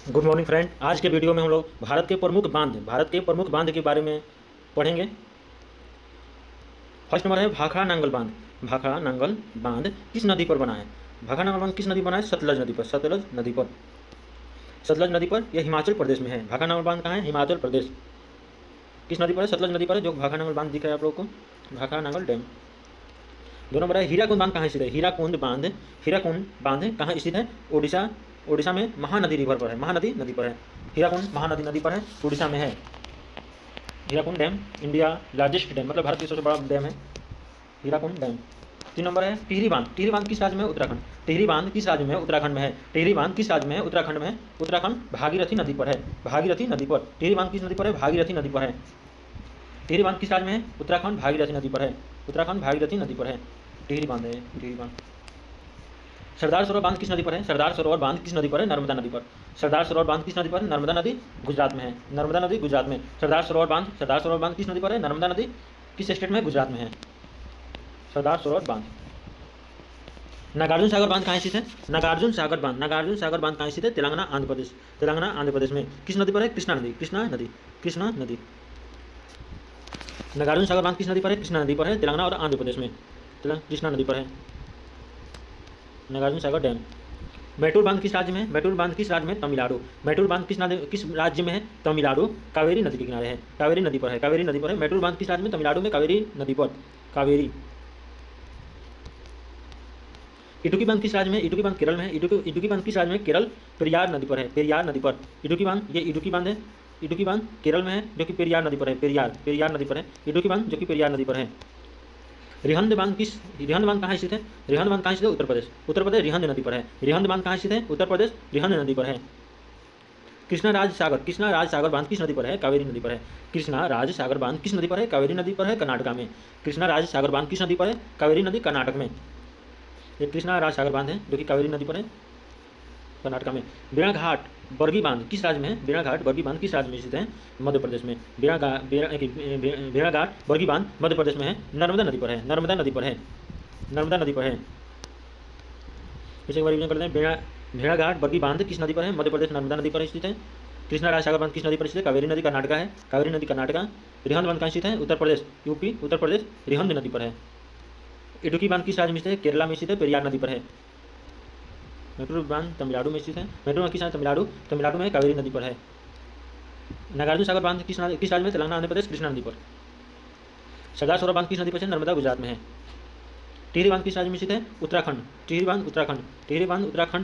Good morning friend. आज के video में हम लोग भारत के प्रमुख बांध के बारे में पढ़ेंगे। फर्स्ट नंबर है भाखड़ा नांगल बांध। भाखड़ा नांगल बांध किस नदी पर बना है? भाखड़ा नांगल बांध किस नदी पर बना है? सतलज नदी पर। सतलज नदी पर यह हिमाचल प्रदेश में है। भाखड़ा नांगल बांध कहाँ है? हिमाचल प्रदेश। किस नदी पर है? सतलज नदी पर है, जो भाखड़ा नांगल बांध दिख रहा है आप लोगों को, भाखड़ा नांगल डैम। दो नंबर है हीराकुंड बांध कहाँ स्थित है? हीराकुंड बांध कहाँ स्थित है? उड़ीसा में महानदी रिवर पर है। महानदी नदी पर है। हीराकुंड महानदी नदी पर है, उड़ीसा में है। Hirakud dam India largest dam, मतलब भारत की सबसे बड़ा डैम है हीराकुंड डैम। 3 नंबर है टिहरी बांध। टिहरी बांध किस राज्य में है? उत्तराखंड। टिहरी बांध किस राज्य में है? उत्तराखंड में है। टिहरी बांध किस राज्य में है? उत्तराखंड में है। उत्तराखंड भागीरथी नदी पर है। भागीरथी नदी पर। टिहरी बांध किस नदी पर है? भागीरथी नदी पर है। टिहरी बांध किस राज्य में है? उत्तराखंड भागीरथी नदी पर है। उत्तराखंड भागीरथी नदी पर है टिहरी बांध है। टिहरी बांध। सरदार सरोवर बांध किस नदी पर है? सरदार सरोवर बांध किस नदी पर है? नर्मदा नदी पर। सरदार सरोवर बांध किस नदी पर है? नर्मदा नदी गुजरात में है। नर्मदा नदी गुजरात में। सरदार सरोवर बांध किस नदी पर है? नर्मदा नदी किस स्टेट में है? गुजरात में है सरदार सरोवर बांध। नागार्जुन सागर बांध कहाँ स्थित है? नागार्जुन सागर बांध कहाँ स्थित है? तेलंगाना आंध्र प्रदेश में। किस नदी पर है? कृष्णा नदी। नागार्जुन सागर बांध किस नदी पर है? कृष्णा नदी पर है, तेलंगाना और आंध्र प्रदेश में। कृष्णा नदी पर है नागार्जुन सागर डैम। मैटूर बांध किस राज्य में है? मैटूर बांध किस राज्य में? तमिलनाडु। मैटूर बांध किस राज्य में है? तमिलनाडु। कावेरी नदी के किनारे है। कावेरी नदी पर है। मैटूर बांध किस राज्य में? तमिलनाडु में, कावेरी नदी पर। कावेरी। इडुक्की बांध किस राज्य में? इडुक्की बांध केरल में है। इडुक्की बांध किस राज्य में? केरल। पेरियार नदी पर है। इडुक्की बांध केरल में है, जो कि पेरियार नदी पर है। पेरियार नदी पर है इडुक्की बांध, जो कि पेरियार नदी पर है। रिहंद बांध कहाँ स्थित है? रिहंद बांध कहाँ स्थित है? उत्तर प्रदेश रिहंद नदी पर है। रिहंद बांध कहाँ स्थित है? उत्तर प्रदेश रिहंद नदी पर है। कृष्णा राज सागर बांध किस नदी पर है? कावेरी नदी पर है। कृष्णा राज सागर बांध किस नदी पर है? कावेरी नदी पर है, कर्नाटक में। कृष्णा राज सागर बांध किस नदी पर है? कावेरी नदी, कर्नाटक में। ये कृष्णा राज सागर बांध है, जो कि कावेरी नदी पर है, कर्नाटक में। बेड़ाघाट बरगी बांध किस राज्य में है? बेड़ाघाट बरगी बांध किस राज्य में स्थित है? मध्य प्रदेश में। बेड़ाघाट बरगी बांध मध्य प्रदेश में है, नर्मदा नदी पर है। इसे एक बार रिवीजन करते हैं। भेड़ाघाट बरगी बांध किस नदी पर है? मध्य प्रदेश, नर्मदा नदी पर स्थित है। कृष्णा राज सागर बांध किस नदी पर स्थित है? कावेरी नदी, कर्नाटक है। कावेरी नदी कर्नाटका। रिहंद बांध कहाँ स्थित है? उत्तर प्रदेश, यूपी, उत्तर प्रदेश रिहंद नदी पर है। इडुक्की बांध किस राज्य में स्थित है? केरला में स्थित है, पेरियार नदी पर है। मैटूर बांध तमिलनाडु में स्थित है। मैटूर बांध किस राज्य? तमिलनाडु में, कावेरी नदी पर है। नागार्जुन सागर बांध किस राज्य में? तेलंगाना, आंध्र प्रदेश, कृष्णा नदी पर। सरदार सरोवर बांध किस नदी पर है? नर्मदा, गुजरात में है। टिहरी बांध किस राज्य में स्थित है? उत्तराखंड। टिहरी बांध उत्तराखंड